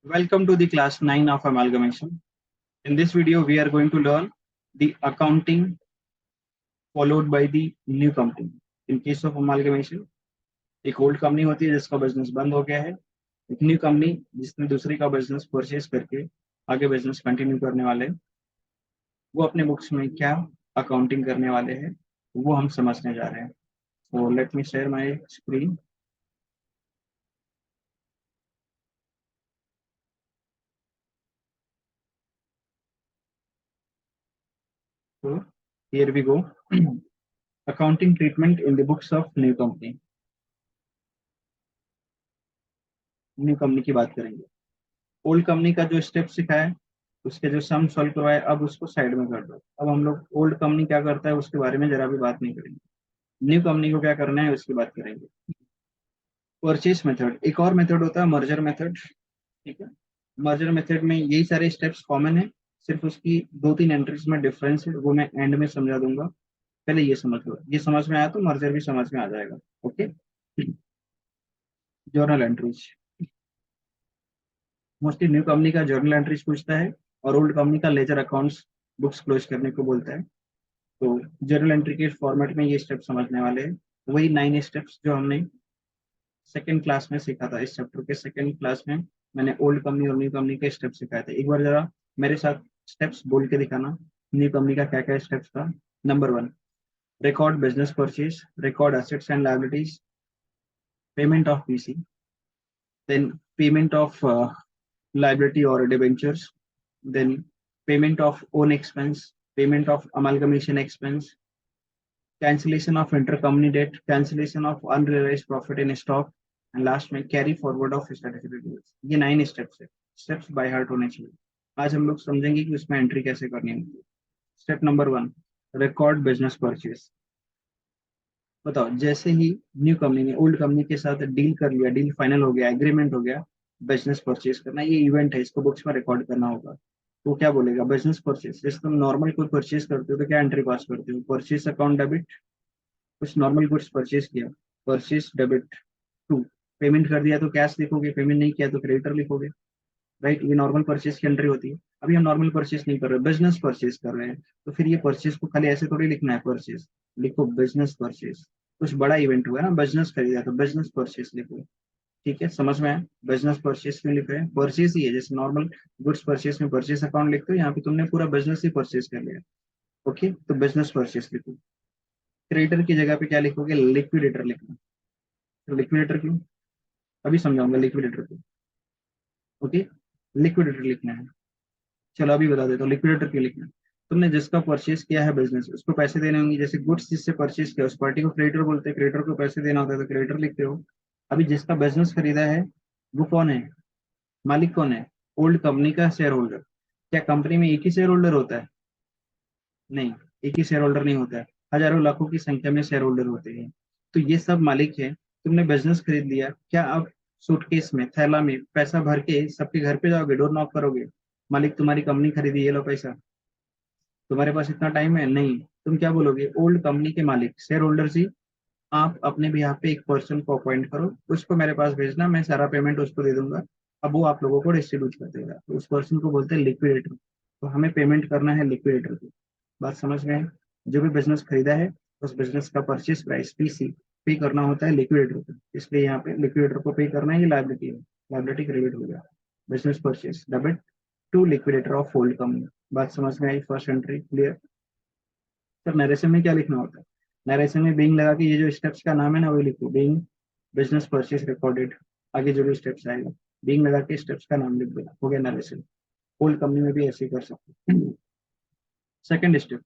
Welcome to the class 9 of amalgamation. In this video, we are going to learn the accounting followed by the new company. In case of amalgamation, एक old company होती है जिसका business बंद हो गया है, एक new company जिसने दूसरी का बिजनेस परचेज करके आगे बिजनेस कंटिन्यू करने वाले हैं, वो अपने बुक्स में क्या अकाउंटिंग करने वाले हैं वो हम समझने जा रहे हैं. So let me share my screen. So here we go. Accounting treatment in the books of new company. New company की बात करेंगे. ओल्ड कंपनी का जो स्टेप सिखाया है उसके जो सम सॉल्व करवाए अब उसको साइड में कर दो. अब हम लोग ओल्ड कंपनी क्या करता है उसके बारे में जरा भी बात नहीं करेंगे. न्यू कंपनी को क्या करना है उसकी बात करेंगे. परचेज मेथड, एक और मेथड होता है मर्जर मेथड. ठीक है, मर्जर मेथड में यही सारे स्टेप्स कॉमन है, सिर्फ उसकी दो तीन एंट्रीज में डिफरेंस है, वो मैं एंड में समझा दूंगा. पहले ये समझ लो, ये समझ में आया तो मर्जर भी समझ में आ जाएगा. Okay. Journal entries, mostly new company का जर्नल एंट्रीज पूछता है और ओल्ड कंपनी का लेजर अकाउंट्स बुक्स क्लोज करने को बोलता है. तो जर्नल एंट्री के फॉर्मेट में ये स्टेप समझने वाले हैं, वही 9 स्टेप्स जो हमने सेकंड क्लास में सीखा था. इस चैप्टर के सेकंड क्लास में मैंने ओल्ड कंपनी और न्यू कंपनी के स्टेप सिखाए थे. एक बार जरा मेरे साथ स्टेप्स बोल के दिखाना, न्यू कंपनी का क्या क्या स्टेप्स था. Number 1, record business purchase, record assets and liabilities, payment of PC, then payment of liability or debentures, then payment of own expense, payment of amalgamation expense, cancellation of intercompany debt, cancellation of unrealized profit in stock, and last में carry forward of statutory dues. ये 9 steps है. Steps by heart होने चाहिए. आज हम लोग समझेंगे कि उसमें एंट्री कैसे करनी है. Step number 1, record business purchase. बताओ, जैसे ही न्यू कंपनी ने ओल्ड कंपनी के साथ डील कर लिया, डील फाइनल हो गया, एग्रीमेंट हो गया, बिजनेस परचेज करना, ये इवेंट है, इसको बुक्स में रिकॉर्ड करना होगा. तो क्या बोलेगा, बिजनेस परचेज. जैसे तुम नॉर्मल कोई परचेज करते हो तो क्या एंट्री पास करते हो, परचेज अकाउंट डेबिट, कुछ नॉर्मल गुड्स परचेज किया, परचेज डेबिट टू, पेमेंट कर दिया तो कैश लिखोगे, पेमेंट नहीं किया तो क्रेडिटर लिखोगे. राइट, ये नॉर्मल परचेज की एंट्री होती है. अभी हम नॉर्मल परचेज नहीं कर रहे, बिजनेस परचेज कर रहे हैं, तो फिर ये परचेज को खाली ऐसे थोड़ी लिखना है परचेज. लिखो बिजनेस परचेज. कुछ बड़ा इवेंट हुआ है ना, बिजनेस खरीदा तो बिजनेस परचेज लिखो. ठीक है, समझ में आया. बिजनेस परचेज में लिख रहे हैं, परचेज ही है. जैसे नॉर्मल गुड्स परचेज में परचेज अकाउंट लिखते हो, यहाँ पे तुमने पूरा बिजनेस ही परचेज कर लिया. ओके, तो बिजनेस परचेज लिखो. क्रेडिटर की जगह पे क्या लिखोगे, लिक्विडेटर लिखना. तो लिक्विडेटर क्यों, अभी समझाऊंगा लिक्विडेटर क्यों. ओके, लिक्विडेटर लिखना है. चलो अभी बता देता हूँ लिक्विडेटर क्यों लिखना है. तुमने जिसका परचेज किया है बिजनेस, उसको पैसे देने होंगे. जैसे गुड्स जिससे परचेज किया उस पार्टी को क्रेडिटर बोलते हैं, क्रेडिटर को पैसे देना होता है तो क्रेडिटर लिखते हो. अभी जिसका बिजनेस खरीदा है वो कौन है, मालिक कौन है, ओल्ड कंपनी का शेयर होल्डर. क्या कंपनी में एक ही शेयर होल्डर होता है, नहीं, एक ही शेयर होल्डर नहीं होता है, हजारों लाखों की संख्या में शेयर होल्डर होते हैं. तो ये सब मालिक है. तुमने बिजनेस खरीद लिया, क्या अब सूटकेस में थैला में पैसा भर के सबके घर पे जाओगे, डोर नॉक करोगे, मालिक तुम्हारी कंपनी खरीदी, ये लो पैसा. तुम्हारे पास इतना टाइम है नहीं. तुम क्या बोलोगे, ओल्ड कंपनी के मालिक शेयर होल्डर जी, आप अपने भी यहाँ पे एक पर्सन को अपॉइंट करो, उसको मेरे पास भेजना, मैं सारा पेमेंट उसको दे दूंगा, अब वो आप लोगों को डिस्ट्रीब्यूट कर देगा. तो उस पर्सन को बोलते हैं लिक्विडेटर. तो हमें पेमेंट करना है लिक्विडेटर को. बात समझ में है. जो भी बिजनेस खरीदा है उस बिजनेस का परचेज प्राइस पीसी पे करना होता है लिक्विडेटर को, इसलिए यहाँ पे लिक्विडेटर को पे करना है. ये लाइबिलिटी है, लाइबिलिटी क्रेडिट हो गया. Business purchase debit to liquidator of old company. बात समझ में आई, first entry clear. Sir narration में क्या लिखना होता है, नरेशन में बीइंग लगा के ये जो स्टेप्स का नाम है ना वही लिखो, बीइंग बिजनेस परचेज रिकॉर्डेड. आगे जो भी स्टेप्स आएगा बीइंग लगा के स्टेप्स का नाम लिख देना, हो गया नरेशन. ओल्ड कंपनी में भी ऐसे ही कर सकते हैं. Second step,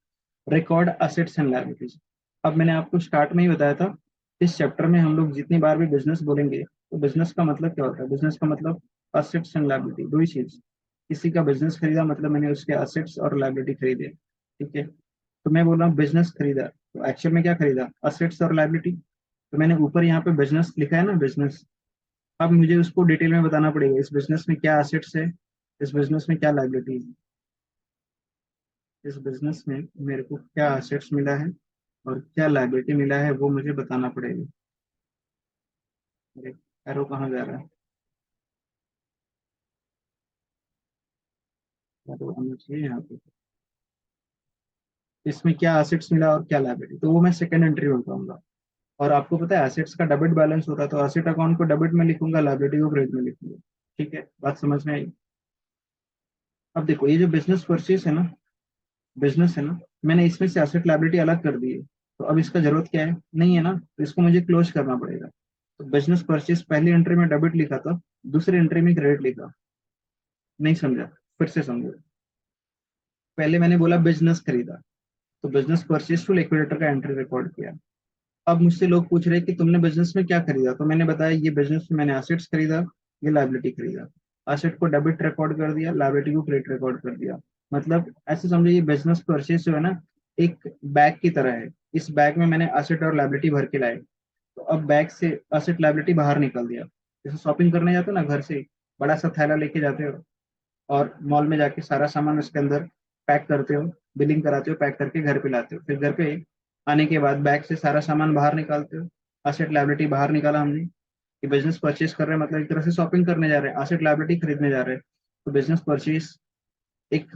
record assets and liabilities. अब मैंने आपको स्टार्ट में ही बताया था, इस चैप्टर में हम लोग जितनी बार भी बिजनेस बोलेंगे तो बिजनेस का मतलब क्या होता है, बिजनेस का मतलब असेट्स एंड लायबिलिटी, दो ही चीज. किसी का बिजनेस खरीदा मतलब मैंने उसके असेट्स और लायबिलिटी खरीदे. ठीक है, तो मैं बोल रहा हूँ बिजनेस खरीदा, तो एक्चुअल में क्या खरीदा, असेट्स और लायबिलिटी. तो मैंने ऊपर यहाँ पे बिजनेस लिखा है ना, बिजनेस. अब मुझे उसको डिटेल में बताना पड़ेगा, इस बिजनेस में क्या असेट्स है, इस बिजनेस में क्या लायबिलिटी है, इस बिजनेस में मेरे को क्या असेट्स मिला है और क्या लायबिलिटी मिला है, वो मुझे बताना पड़ेगा. अरे एरो कहाँ जा रहा है, होना चाहिए यहाँ पे, इसमें क्या एसेट्स मिला और क्या लायबिलिटी, तो वो मैं सेकंड एंट्री में बताऊंगा। और आपको पता है एसेट्स का डेबिट बैलेंस होता है, तो एसेट अकाउंट को डेबिट में लिखूंगा, लायबिलिटी को क्रेडिट में लिखूंगा। ठीक है, बात समझ में आई। अब देखो ये जो बिजनेस परचेस है ना, बिजनेस है ना, मैंने इसमें से एसेट लायबिलिटी अलग कर दी है, तो अब इसका जरूरत क्या है, नहीं है ना, तो इसको मुझे क्लोज करना पड़ेगा। तो बिजनेस परचेस पहली एंट्री में डेबिट लिखा था, दूसरी एंट्री में क्रेडिट लिखा। नहीं समझा, फिर से समझो। पहले मैंने बोला बिजनेस खरीदा, तो बिजनेस परचेस टू लिक्विडेटर का एंट्री रिकॉर्ड किया। अब मुझसे लोग पूछ रहे हैं कि तुमने बिजनेस में क्या खरीदा, तो मैंने बताया ये बिजनेस में मैंने एसेट्स खरीदा, ये लायबिलिटी खरीदा। एसेट को डेबिट रिकॉर्ड कर दिया, लायबिलिटी को क्रेडिट रिकॉर्ड कर दिया। मतलब ऐसे समझो ये बिजनेस परचेस जो है ना, एक बैग की तरह है। इस बैग में मैंने एसेट और लायबिलिटी भर के लाए, तो अब बैग से एसेट लायबिलिटी बाहर निकल दिया। जैसे शॉपिंग करने जाते हो ना, घर से बड़ा सा थैला लेके जाते हो और मॉल में जाके सारा सामान उसके अंदर पैक करते हो, बिलिंग कराते हो, पैक करके घर पे लाते हो, फिर घर पे आने के बाद बैग से सारा सामान बाहर निकालते हो। एसेट लायबिलिटी बाहर निकाला हमने, कि बिजनेस परचेज कर रहे हैं, मतलब एक तरह से शॉपिंग करने जा रहे हैं, एसेट लायबिलिटी खरीदने जा रहे हैं। तो बिजनेस परचेज एक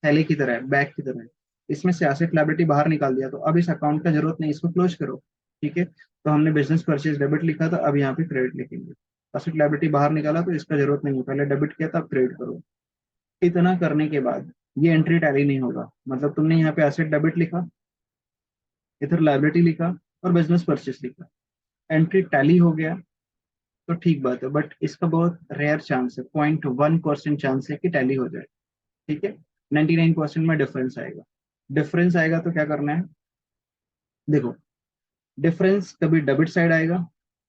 थैले की तरह है, बैग की तरह है। इसमें से एसेट लायबिलिटी बाहर निकाल दिया, तो अब इस अकाउंट का जरूरत नहीं, इसको क्लोज करो। ठीक है, तो हमने बिजनेस परचेज डेबिट लिखा था, अब यहाँ पे क्रेडिट लिखेंगे। एसेट लायबिलिटी बाहर निकाला तो इसका जरूरत नहीं है, पहले डेबिट किया था, अब क्रेडिट करो। इतना करने के बाद ये एंट्री टैली नहीं होगा, मतलब तुमने यहाँ पे एसेट डेबिट लिखा, इधर लायबिलिटी लिखा और बिजनेस परचेस लिखा, एंट्री टैली हो गया, तो ठीक बात है, बट इसका बहुत रेयर चांस है, 0.1% चांस है कि टैली हो जाए। ठीक है, 99% में डिफरेंस आएगा। डिफरेंस आएगा तो क्या करना है, देखो, डिफरेंस कभी डेबिट साइड आएगा,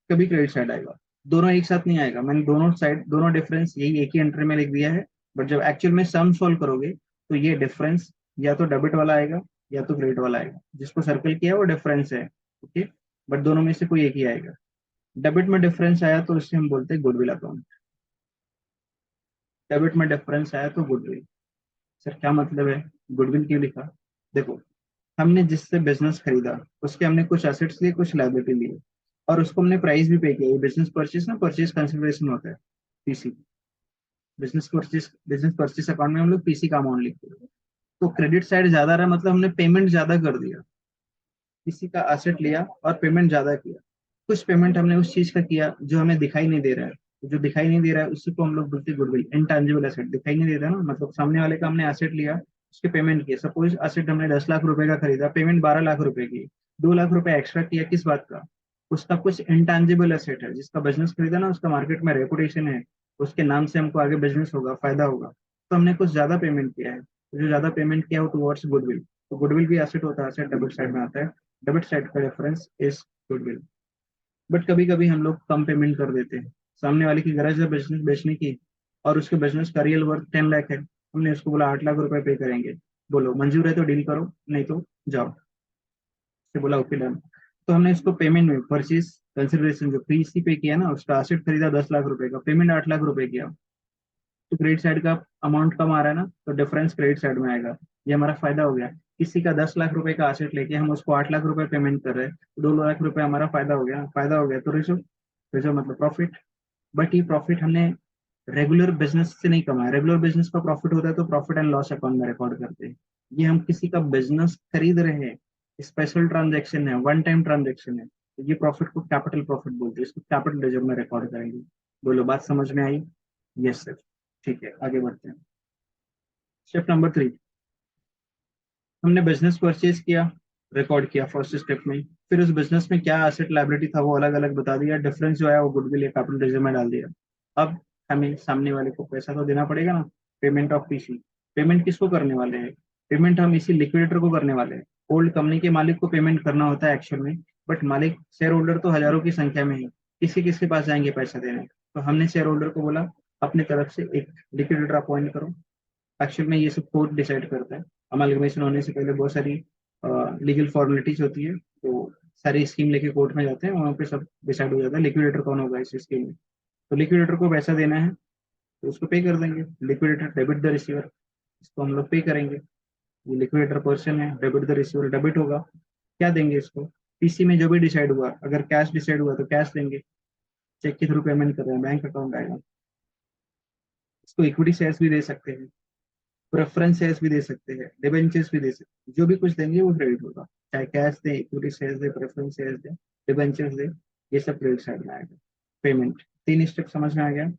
कभी क्रेडिट साइड आएगा, दोनों एक साथ नहीं आएगा। मैंने दोनों साइड, दोनों डिफरेंस यही एक ही एंट्री में लिख दिया है, बट जब एक्चुअल में सम सोल्व करोगे तो ये डिफरेंस या तो डेबिट वाला आएगा या तो क्रेडिट वाला आएगा। जिसको सर्कल किया है वो डिफरेंस है। ओके, बट दोनों में से कोई एक ही आएगा। डेबिट में डिफरेंस आया तो इसे हम बोलते हैं गुडविल अकाउंट। डेबिट में डिफरेंस आया तो गुडविल। सर क्या मतलब है, गुडविल क्यों लिखा, देखो, हमने जिससे बिजनेस खरीदा उसके हमने कुछ एसेट्स लिए, कुछ लायबिलिटी लिए, और उसको हमने प्राइस भी पे किया। ये बिजनेस परचेज ना, परचेज कंसिडरेशन होता है, पीसी। बिजनेस परचेज अकाउंट में हम लोग पीसी का अमाउंट लिखते हैं। तो क्रेडिट साइड ज्यादा रहा, मतलब हमने पेमेंट ज्यादा कर दिया, किसी का एसेट लिया और पेमेंट ज्यादा किया। कुछ पेमेंट हमने उस चीज का किया जो हमें दिखाई नहीं दे रहा है, तो जो दिखाई नहीं दे रहा है उसी को हम लोग बोलते हैं गुडविल। इनटैंजिबल एसेट दिखाई नहीं देता ना, मतलब सामने वाले का हमने एसेट लिया, उसके पेमेंट किया। सपोज एसेट हमने 10 लाख रुपए का खरीदा, पेमेंट 12 लाख रुपए की, 2 लाख रुपए एक्स्ट्रा किया, किस बात का, उसका कुछ इंटैंजिबल एसेट है। जिसका बिजनेस खरीदा ना, उसका मार्केट में रेपुटेशन है, उसके नाम से हमको आगे बिजनेस होगा, फायदा होगा, तो हमने कुछ ज्यादा पेमेंट किया है, तो जो ज्यादा पेमेंट किया है वो टुवर्ड्स गुडविल। तो गुडविल भी एसेट होता है, एसेट डेबिट साइड में आता है। डेबिट साइड का रेफरेंस इज गुडविल। बट कभी कभी हम लोग कम पेमेंट कर देते हैं, सामने वाले की गरज है बिजनेस बेचने की, और उसके बिजनेस का रियल वर्थ 10 लाख है, हमने उसको बोला 8 लाख रुपए पे करेंगे, बोलो मंजूर है तो डील करो, नहीं तो जाओ। उसने बोला ओके डन। तो हमने इसको पेमेंट में परचेज कंसिडरेशन जो पीसी पे किया ना, उसका एसेट खरीदा 10 लाख रुपए का, पेमेंट 8 लाख रुपए किया, तो क्रेडिट साइड का अमाउंट कम आ रहा है ना, तो डिफरेंस क्रेडिट साइड में आएगा। ये हमारा फायदा हो गया। किसी का 10 लाख रुपए का एसेट लेके हम उसको 8 लाख रुपए पेमेंट कर रहे हैं, तो 2 लाख रुपए हमारा फायदा हो गया। फायदा हो गया तो रिजर्व, रिजर्व मतलब प्रॉफिट। बट ये प्रॉफिट हमने रेगुलर बिजनेस से नहीं कमाया। रेगुलर बिजनेस का प्रॉफिट होता है तो प्रॉफिट एंड लॉस अकाउंट में रिकॉर्ड करते हैं। ये हम किसी का बिजनेस खरीद रहे हैं, स्पेशल ट्रांजेक्शन है, वन टाइम ट्रांजेक्शन है, तो ये प्रॉफिट को कैपिटल प्रॉफिट बोलते हैं, इसको कैपिटल रिजर्व में रिकॉर्ड करेंगे। बोलो बात समझ में आई, यस सर। ठीक है, आगे बढ़ते हैं। स्टेप नंबर 3, हमने बिजनेस परचेज किया, रिकॉर्ड किया फर्स्ट स्टेप में। फिर उस बिजनेस में क्या एसेट लायबिलिटी था वो अलग अलग बता दिया, डिफरेंस जो है वो गुडविल या कैपिटल रिजर्व में डाल दिया। अब हमें सामने वाले को पैसा तो देना पड़ेगा ना, पेमेंट ऑफ पीसी। पेमेंट किसको करने वाले हैं, पेमेंट हम इसी लिक्विडेटर को करने वाले हैं। ओल्ड कंपनी के मालिक को पेमेंट करना होता है एक्चुअल में, बट मालिक शेयर होल्डर तो हजारों की संख्या में है, किसी किसके पास जाएंगे पैसा देने। तो हमने शेयर होल्डर को बोला अपनी तरफ से एक लिक्विडेटर अपॉइंट करो। एक्चुअल में ये सब कोर्ट डिसाइड करता है। अमालगमेशन होने से पहले बहुत सारी लीगल फॉर्मेलिटीज होती है, तो सारी स्कीम लेके कोर्ट में जाते हैं, वहाँ पे सब डिसाइड हो जाता है लिक्विडेटर कौन होगा इस स्कीम में। तो लिक्विडेटर को पैसा देना है, तो उसको पे कर देंगे। लिक्विडेटर डेबिट द रिसीवर, इसको हम लोग पे करेंगे। ये लिक्विडेटर पर्सन है, डेबिट द रिसीवर, डेबिट होगा। क्या देंगे इसको, पीसी में जो भी डिसाइड हुआ, अगर कैश डिसाइड हुआ तो कैश देंगे, चेक के थ्रू पेमेंट कर रहे हैं, बैंक अकाउंट आएगा। इसको इक्विटी शेयर्स भी दे सकते हैं। प्रेफरेंस शेयर्स भी दे सकते हैं, डिबेंचर्स भी दे सकते हैं, जो भी कुछ देंगे वो क्रेडिट होगा, चाहे कैश दे, इक्विटी शेयर्स दे, प्रेफरेंस शेयर्स दे, डिबेंचर्स दे, ये सब क्रेडिट साइड में आएगा। पेमेंट, 3 स्टेप समझ में आ गया।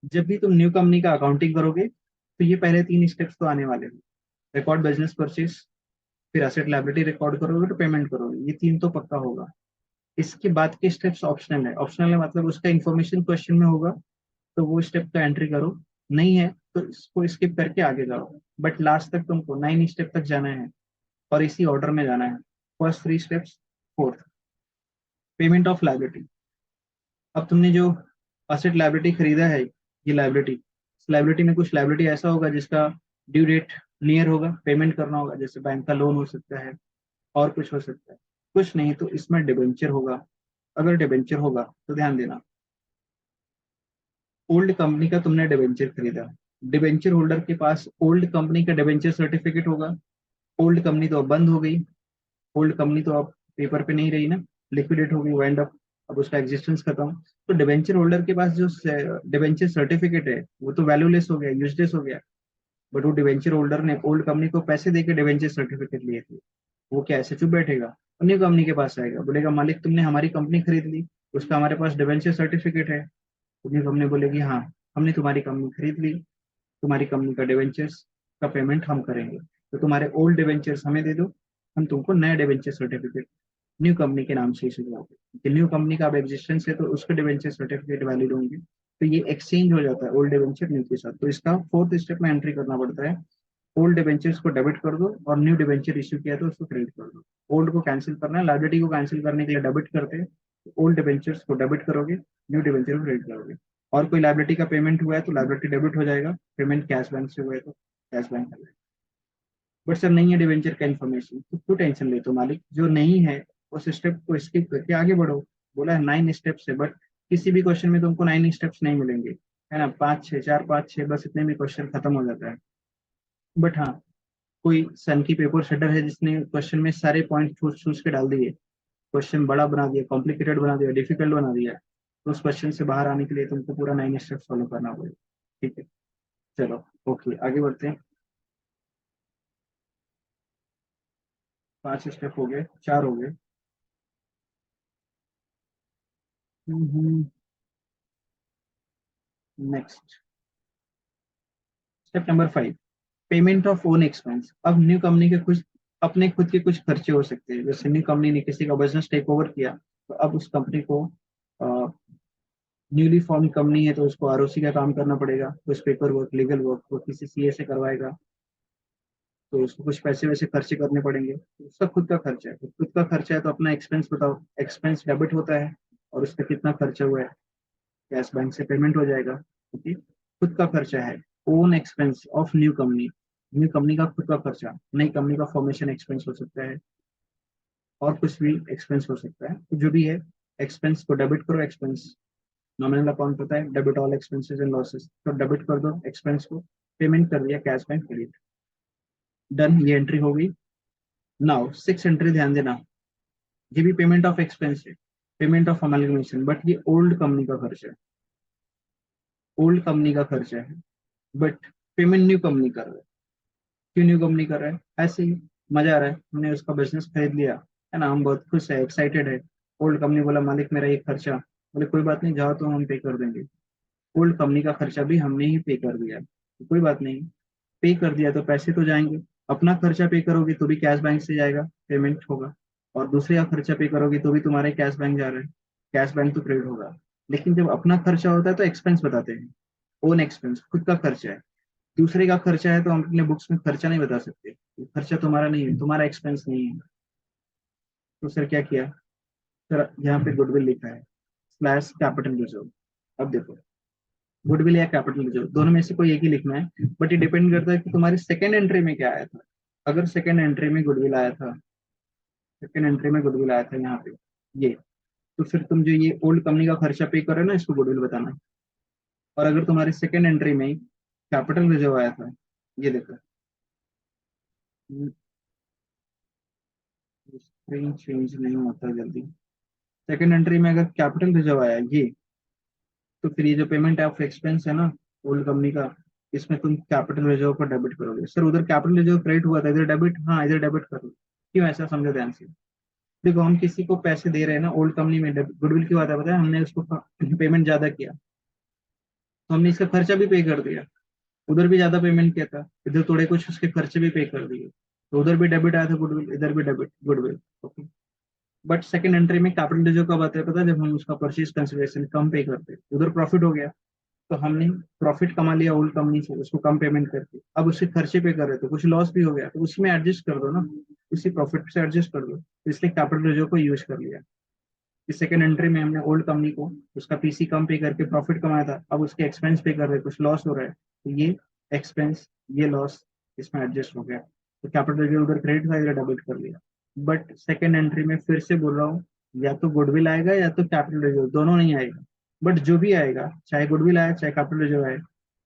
जब भी तुम न्यू कंपनी का अकाउंटिंग करोगे तो ये पहले 3 स्टेप्स तो आने वाले हैं। रिकॉर्ड बिजनेस परचेज, फिर एसेट लायबिलिटी रिकॉर्ड करोगे तो पेमेंट करोगे, ये 3 तो पक्का होगा। इसके बाद के स्टेप्स ऑप्शनल है, ऑप्शनल है मतलब उसका इन्फॉर्मेशन क्वेश्चन में होगा तो वो स्टेप का एंट्री करो, नहीं है तो इसको स्किप करके आगे जाओ। बट लास्ट तक तुमको 9 स्टेप तक जाना है और इसी ऑर्डर में जाना है। First 3 steps. Fourth, payment of liability. अब तुमने जो असेट लायबिलिटी खरीदा है, ये लायबिलिटी, इस लायबिलिटी में कुछ लायबिलिटी ऐसा होगा जिसका ड्यू डेट नियर होगा, पेमेंट करना होगा, जैसे बैंक का लोन हो सकता है और कुछ हो सकता है। कुछ नहीं तो इसमें डिबेंचर होगा। अगर डिबेंचर होगा तो ध्यान देना, ओल्ड कंपनी का तुमने डिबेंचर खरीदा, डिबेंचर होल्डर के पास ओल्ड कंपनी का डिबेंचर सर्टिफिकेट होगा। ओल्ड कंपनी तो अब बंद हो गई, ओल्ड कंपनी तो अब पेपर पे नहीं रही ना, लिक्विडेट हो गई, वाइंड अप, अब उसका एग्जिस्टेंस खत्म। तो डिबेंचर होल्डर के पास जो डिबेंचर सर्टिफिकेट है वो तो वैल्यूलेस हो गया, यूजलेस हो गया। बट वो डिबेंचर होल्डर ने ओल्ड कंपनी को पैसे देके डिबेंचर सर्टिफिकेट लिए थे, वो क्या ऐसे चुप बैठेगा? और न्यू कंपनी के पास आएगा, बोलेगा मालिक तुमने हमारी कंपनी खरीद ली, उसका हमारे पास डिबेंचर सर्टिफिकेट है। तो न्यू कंपनी बोलेगी हाँ, हमने तुम्हारी कंपनी खरीद ली, तुम्हारी कंपनी का डिवेंचर्स का पेमेंट हम करेंगे, तो तुम्हारे ओल्ड डिवेंचर्स हमें दे दो, हम तुमको नया डिवेंचर सर्टिफिकेट न्यू कंपनी के नाम से इशू करोगे। न्यू कंपनी का अब एग्जिस्टेंस है तो उसके डिवेंचर सर्टिफिकेट वैलिड होंगे, तो ये एक्सचेंज हो जाता है ओल्ड डिवेंचर न्यू के साथ। तो इसका फोर्थ स्टेप में एंट्री करना पड़ता है, ओल्ड डिवेंचर्स को डेबिट कर दो और न्यू डिवेंचर इशू किया तो उसको क्रेडिट कर दो। ओल्ड को कैंसिल करना है, लायबिलिटी को कैंसिल करने के लिए डेबिट करते हैं, ओल्ड डिवेंचर्स को डेबिट करोगे, न्यू डिवेंचर को क्रेडिट करोगे। और कोई लायबिलिटी का पेमेंट हुआ है तो लायबिलिटी डेबिट हो जाएगा, पेमेंट कैश बैंक से हुआ है तो कैश बैंक कर जाएगा। बट सर नहीं है डिवेंचर का इन्फॉर्मेशन, तो क्यों टेंशन लेते हो मालिक, जो नहीं है उस स्टेप को स्किप करके आगे बढ़ो। बोला है 9 स्टेप्स है, बट किसी भी क्वेश्चन में तुमको 9 स्टेप्स नहीं मिलेंगे, है ना, 5 6, 4 5 6, बस इतने में क्वेश्चन खत्म हो जाता है। बट हाँ, कोई सन की पेपर सेटर है जिसने क्वेश्चन में सारे पॉइंट चूज चूज के डाल दिए, क्वेश्चन बड़ा बना दिया, कॉम्प्लिकेटेड बना दिया, डिफिकल्ट बना दिया, तो उस क्वेश्चन से बाहर आने के लिए तुमको पूरा 9 स्टेप्स फॉलो करना पड़ेगा। ठीक है, चलो ओके आगे बढ़ते हैं। 5 स्टेप हो गए, 4 हो गए। Next, step number 5, payment of own expense. अब न्यू कंपनी के कुछ अपने खुद के कुछ खर्चे हो सकते हैं, जैसे न्यू कंपनी ने किसी का बिजनेस टेक ओवर किया, तो अब उस कंपनी को न्यूली फॉर्म कंपनी है तो उसको आरओसी का काम करना पड़ेगा, कुछ पेपर वर्क, लीगल वर्क वो किसी सीए से करवाएगा, तो उसको कुछ पैसे वैसे खर्चे करने पड़ेंगे, तो उसका खुद का खर्चा है, तो खुद का खर्चा है तो अपना एक्सपेंस बताओ, एक्सपेंस डेबिट होता है और उसका कितना खर्चा हुआ है, कैश बैंक से पेमेंट हो जाएगा। ओके, खुद का खर्चा है, own expense of new company, new company का खुद का खर्चा, नई कंपनी का फॉर्मेशन एक्सपेंस हो सकता है और कुछ भी एक्सपेंस हो सकता है, तो जो भी है एक्सपेंस को डेबिट करो, एक्सपेंस नॉमिनल अकाउंट होता है, debit all expenses and losses, तो डेबिट कर दो एक्सपेंस को, पेमेंट कर दिया कैश बैंक क्रेडिट, डन, ये एंट्री होगी। नाउ 6 एंट्री ध्यान देना, ये भी पेमेंट ऑफ एक्सपेंस है, पेमेंट ऑफ अमलगमेशन, बट ये ओल्ड कंपनी का खर्चा है, ओल्ड कंपनी का खर्चा है, बट पेमेंट न्यू कंपनी कर रहा है। क्यों न्यू कंपनी कर रहा है? ऐसे ही मजा आ रहा है, हमने उसका बिजनेस खरीद लिया, है ना, हम बहुत खुश है, एक्साइटेड है। ओल्ड कंपनी बोला मालिक मेरा ये खर्चा, बोले कोई बात नहीं जाओ तो हम पे कर देंगे। ओल्ड कंपनी का खर्चा भी हमने ही पे कर दिया, तो कोई बात नहीं, पे कर दिया तो पैसे तो जाएंगे। अपना खर्चा पे करोगे तो भी कैश बैंक से जाएगा, पेमेंट होगा, और दूसरे का खर्चा पे करोगे तो भी तुम्हारे कैश बैंक जा रहा है, कैश बैंक तो क्रेडिट होगा। लेकिन जब अपना खर्चा होता है तो एक्सपेंस बताते हैं, ओन एक्सपेंस, खुद का खर्चा है। दूसरे का खर्चा है तो हम अपने बुक्स में खर्चा नहीं बता सकते, ये खर्चा तुम्हारा नहीं है, तुम्हारा एक्सपेंस नहीं है। तो सर क्या किया, सर यहाँ पे गुडविल लिखा है स्लैश कैपिटल रिजर्व। अब देखो, गुडविल या कैपिटल रिजर्व दोनों में से कोई एक ही लिखना है, बट ये डिपेंड करता है कि तुम्हारी सेकंड एंट्री में क्या आया था। अगर सेकंड एंट्री में गुडविल आया था, सेकंड एंट्री में गुडविल आया था यहाँ पे ये, तो फिर तुम जो ये ओल्ड कंपनी का खर्चा पे कर रहे हो ना, इसको गुडविल बताना। और अगर तुम्हारी सेकंड एंट्री में कैपिटल रिजर्व आया था, ये देखो, स्क्रीन चेंज नहीं होता जल्दी। सेकंड एंट्री में अगर कैपिटल रिजर्व आया ये, तो फिर ये जो पेमेंट ऑफ एक्सपेंस है ना ओल्ड कंपनी का, इसमें तुम कैपिटल रिजर्व पर डेबिट करोगे। सर उधर कैपिटल रिजर्व क्रेडिट हुआ था, इधर डेबिट, हाँ इधर डेबिट करो। क्यों, ऐसा समझो ध्यान से। देखो हम किसी को पैसे दे रहे हैं ना, ओल्ड कंपनी में गुडविल की बात है, पता है हमने उसको पेमेंट ज्यादा किया, तो हमने इसका खर्चा भी पे कर दिया। उधर भी ज्यादा पेमेंट किया था, इधर थोड़े कुछ उसके खर्चे भी पे कर दिए, तो उधर भी डेबिट आया था गुडविल, इधर भी debit goodwill. Okay. But second entry में कैपिटल रिजर्व कब आता है पता है, जब हम उसका परचेज कंसिडरेशन कम पे करते हैं, उधर प्रॉफिट हो गया, तो हमने प्रॉफिट कमा लिया ओल्ड कंपनी से, उसको कम पेमेंट करके, अब उससे खर्चे पे कर रहे तो कुछ लॉस भी हो गया, तो उसमें एडजस्ट कर दो ना, उसी प्रॉफिट से एडजस्ट कर दो, तो इसलिए कैपिटल रिजर्व को यूज कर लिया। इस सेकंड एंट्री में हमने ओल्ड कंपनी को उसका पीसी कम पे करके प्रॉफिट कमाया था, अब उसके एक्सपेंस पे कर रहे, कुछ लॉस हो रहा है, तो ये एक्सपेंस, ये लॉस इसमें एडजस्ट हो गया, तो कैपिटल रिजर्व उधर क्रेडिट था, इधर डेबिट कर लिया। बट सेकंड एंट्री में फिर से बोल रहा हूँ, या तो गुडविल आएगा या तो कैपिटल रिजर्व, दोनों नहीं आएगा। बट जो भी आएगा, चाहे गुडविल आए चाहे कैपिटल रिजर्व आए,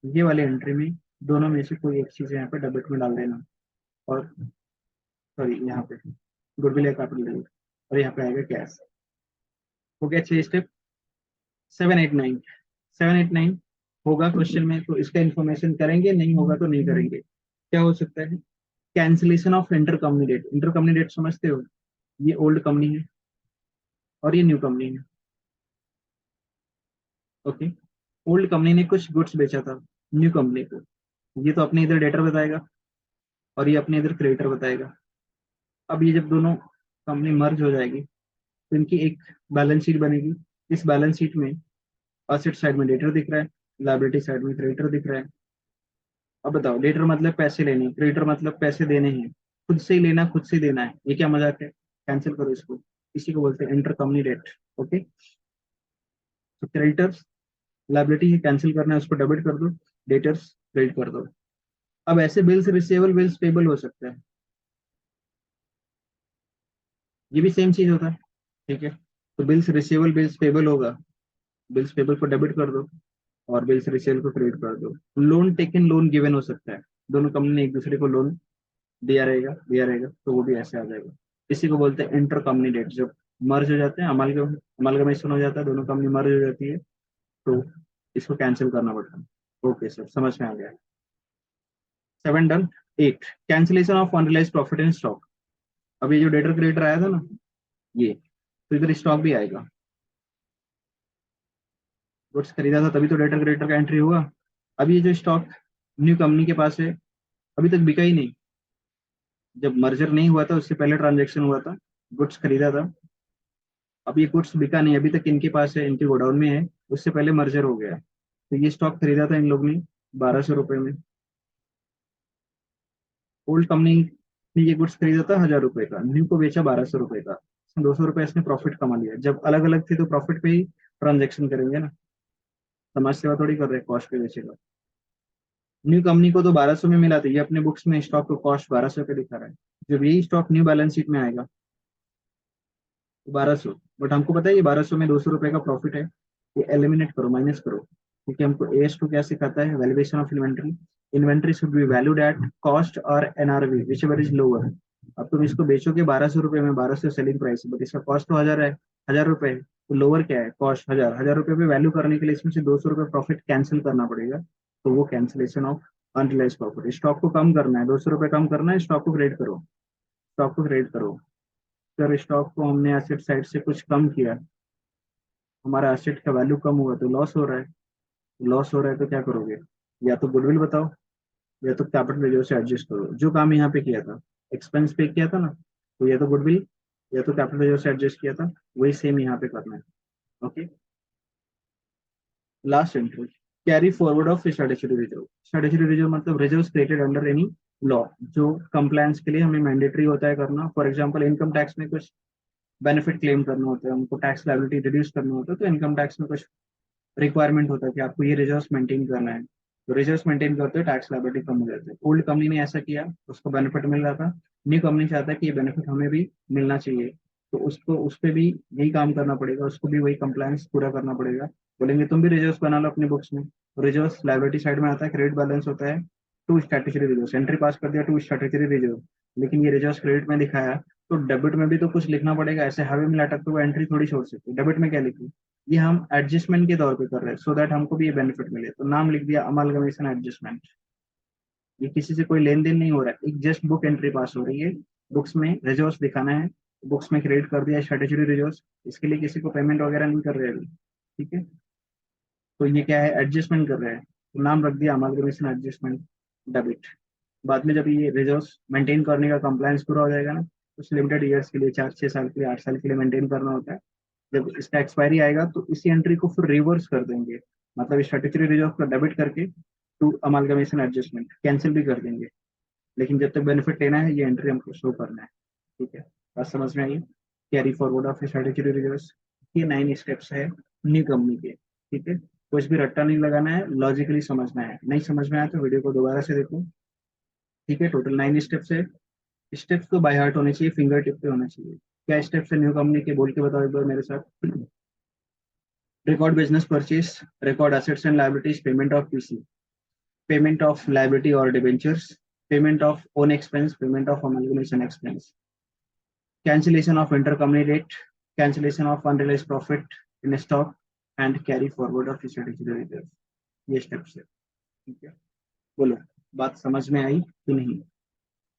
ये वाली एंट्री में दोनों में से कोई एक चीज यहाँ पे डेबिट में डाल देना। और सॉरी, यहाँ पे गुडविल या कैपिटल रिजर्व, और यहाँ पे आएगा कैश। हो गया 6 स्टेप। 7 8 9, 7 8 9 होगा क्वेश्चन में, तो इसका इन्फॉर्मेशन करेंगे, नहीं होगा तो नहीं करेंगे। क्या हो सकता है, cancellation of inter company debt. Inter company debt समझते हो, ये ओल्ड कंपनी है और ये न्यू कंपनी है। ओके। ओल्ड कंपनी ने कुछ गुड्स बेचा था न्यू कंपनी को, ये तो अपने इधर डेटर बताएगा और ये अपने इधर क्रेडिटर बताएगा। अब ये जब दोनों कंपनी मर्ज हो जाएगी, तो इनकी एक बैलेंस शीट बनेगी। इस बैलेंस शीट में असेट साइड में डेटर दिख रहा है, लायबिलिटी साइड में क्रेडिटर दिख रहा है। अब बताओ, डेटर मतलब पैसे लेने, क्रेडिटर मतलब पैसे देने हैं, खुद से ही लेना खुद से ही देना है, ये क्या मजाक है, कैंसिल करो इसको। इसी को बोलते हैं इंटर कंपनी डेट। ओके। तो क्रेडिटर्स लायबिलिटी है, कैंसिल करना है, उसको डेबिट कर दो, डेटर्स क्रेडिट कर दो। अब ऐसे बिल्स रिसीवेबल बिल्स पेबल हो सकता है, ये भी सेम चीज होता है। ठीक है, तो बिल्स रिसीवेबल बिल्स पेबल होगा, बिल्स पेबल को डेबिट कर दो और बिल्स रिसीवेबल को क्रेडिट कर दो। लोन टेकन लोन गिवन हो सकता है, दोनों कंपनी ने एक दूसरे को लोन दिया रहेगा, तो वो भी ऐसे आ जाएगा। इसी को बोलते हैं इंटर कंपनी डेट। जब मर्ज हो जाते हैं, अमालगमेशन हो जाता है, दोनों कंपनी मर्ज हो जाती है, तो इसको कैंसिल करना पड़ता है। ओके सर, समझ में आ गया। 7 done. 8, cancellation of unrealised profit in stock. अब ये जो डेटर क्रेडिटर आया था ना, ये तो इधर स्टॉक भी आएगा, गुड्स खरीदा था तभी तो डेटर क्रेडिटर का एंट्री हुआ। अब ये जो स्टॉक न्यू कंपनी के पास है, अभी तक बिका ही नहीं, जब मर्जर नहीं हुआ था उससे पहले ट्रांजेक्शन हुआ था, गुड्स खरीदा था, अब ये गुड्स बिका नहीं, अभी तक इनके पास है, इनके गोडाउन में है, उससे पहले मर्जर हो गया। तो ये स्टॉक खरीदा था इन लोग ने 1200 रुपये में, ओल्ड कंपनी ने ये गुड्स खरीदा था 1000 रुपये का, न्यू को बेचा 1200 रुपये का, 200 रुपये इसने प्रॉफिट कमा लिया। जब अलग अलग थे तो प्रॉफिट पे ही ट्रांजेक्शन करेंगे ना, समाज सेवा थोड़ी कर रहे हैं, कॉस्ट पे बेचेगा। न्यू कंपनी को तो 1200 में मिला था, ये अपने बुक्स में स्टॉक को कॉस्ट 1200 पे दिखा रहा है। जब यही स्टॉक न्यू बैलेंस शीट में आएगा तो 1200, बट हमको पता है ये 1200 में 200 रुपये का प्रॉफिट है, ये एलिमिनेट करो, माइनस करो, क्योंकि हमको एस टू क्या सिखाता है, valuation of inventory. Inventory should be valued at cost और NRV whichever is lower. अब तुम इसको बेचोगे 1200 रुपये में, 1200 सेलिंग प्राइस, बट इसका कॉस्ट तो 1000 है, 1000 रुपये है, तो लोअर क्या है, कॉस्ट 1000, 1000 रुपये पे वैल्यू करने के लिए इसमें से 200 रुपये प्रॉफिट कैंसिल करना पड़ेगा, तो वो cancellation of unrealised profit. Stock को कम करना है, 200 रुपये कम करना है, स्टॉक को क्रेडिट करो, स्टॉक को क्रेडिट करो। अगर स्टॉक को हमने एसेट साइड से कुछ कम किया, हमारा एसेट का वैल्यू कम हुआ, तो लॉस हो रहा है, लॉस हो रहा है तो क्या करोगे, या तो गुडविल बताओ या तो कैपिटल रिजर्व से एडजस्ट करो। जो काम यहाँ पे किया था, एक्सपेंस पे किया था ना, तो या तो गुडविल या तो कैपिटल रिजर्व से एडजस्ट किया था, वही सेम यहाँ पे करना है। Okay. Last entry, carry forward of statutory reserve. Statutory reserve मतलब reserve created under any law, जो कंप्लायंस के लिए हमें मैंडेटरी होता है करना। फॉर एग्जाम्पल इनकम टैक्स में कुछ बेनिफिट क्लेम करना होता है, हमको टैक्स लायबिलिटी रिड्यूस करना होता है, तो इनकम टैक्स में कुछ रिक्वायरमेंट होता है कि आपको ये रिजर्व मेंटेन करना है, तो रिजर्व मेंटेन करते हुए टैक्स लायबिलिटी कम हो जाती है। ओल्ड कंपनी ने ऐसा किया, उसको बेनिफिट मिल रहा था, न्यू कंपनी चाहता है कि ये बेनिफिट हमें भी मिलना चाहिए, तो उसको उस पर भी यही काम करना पड़ेगा, उसको भी वही कंप्लायंस पूरा करना पड़ेगा। बोलेंगे तुम भी रिजर्व बना लो अपनी बुक्स में, रिजर्व लायबिलिटी साइड में आता है, क्रेडिट बैलेंस होता है, to statutory reserve, entry pass कर दिया टू स्टैट्यूटरी रिजर्व, लेकिन ये रिजर्व क्रेडिट में दिखाया, तो डेबिट में भी तो कुछ लिखना पड़ेगा, ऐसे हवा में लटक तो वो एंट्री थोड़ी छोड़ सकते, डेबिट में क्या लिखूं, ये हम एडजस्टमेंट के तौर पे कर रहे हैं, सो दैट हमको भी ये बेनिफिट मिले, तो नाम लिख दिया अमालगमेशन एडजस्टमेंट। ये किसी से कोई लेन देन नहीं हो रहा है, एक जस्ट बुक एंट्री पास हो रही है, बुक्स में रिजोर्स दिखाना है, बुक्स में क्रिएट कर दिया स्ट्रेटेजी रिजोर्स, इसके लिए किसी को पेमेंट वगैरह नहीं कर रहे अभी। ठीक है, तो ये क्या है, एडजस्टमेंट कर रहे हैं, तो नाम रख दिया अमालगमेशन एडजस्टमेंट डेबिट। बाद में जब ये रिजोर्स मेंटेन करने का कंप्लायंस पूरा हो जाएगा ना, कुछ लिमिटेड ईयर्स के लिए, 4-6 साल के लिए, 8 साल के लिए मेंटेन करना होता है, जब इसका एक्सपायरी आएगा तो इसी एंट्री को फिर रिवर्स कर देंगे, मतलब स्टैट्यूटरी रिजर्व का डेबिट करके टू अमालगमेशन एडजस्टमेंट कैंसिल भी कर देंगे, लेकिन जब तक बेनिफिट लेना है ये एंट्री हमको शो करना है। ठीक है, बात समझ में आई? Carry forward of statutory reserves, ये 9 स्टेप्स है न्यू कंपनी के। ठीक है, कुछ भी रट्टा नहीं लगाना है, लॉजिकली समझना है, नहीं समझ में आया तो वीडियो को दोबारा से देखो। ठीक है, टोटल 9 स्टेप्स है, स्टेप्स तो बाय हार्ट होने चाहिए, फिंगर टिप पे होना चाहिए। क्या स्टेप्स है न्यू कंपनी के, बोल के बताओ एक बार मेरे साथ। Record business purchase, record assets and liabilities, payment of PC, payment of liability और debentures, payment of own expense, payment of amalgamation expense, cancellation of intercompany rate, cancellation of unrealized profit in stock, and carry forward of strategic reserve। ये steps है। ठीक है, बोलो बात समझ में आई कि नहीं?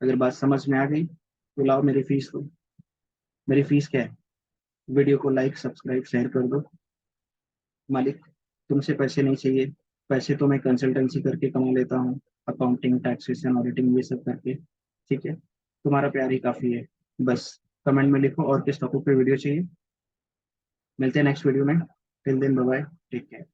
अगर बात समझ में आ गई तो लाओ मेरी फीस दो। मेरी फीस क्या है? वीडियो को लाइक सब्सक्राइब शेयर कर दो। मालिक, तुमसे पैसे नहीं चाहिए, पैसे तो मैं कंसल्टेंसी करके कमा लेता हूँ, अकाउंटिंग टैक्सेशन ऑडिटिंग ये सब करके। ठीक है, तुम्हारा प्यार ही काफी है। बस कमेंट में लिखो और किस टॉपिक पे वीडियो चाहिए। मिलते हैं नेक्स्ट वीडियो में, till then bye bye, take care.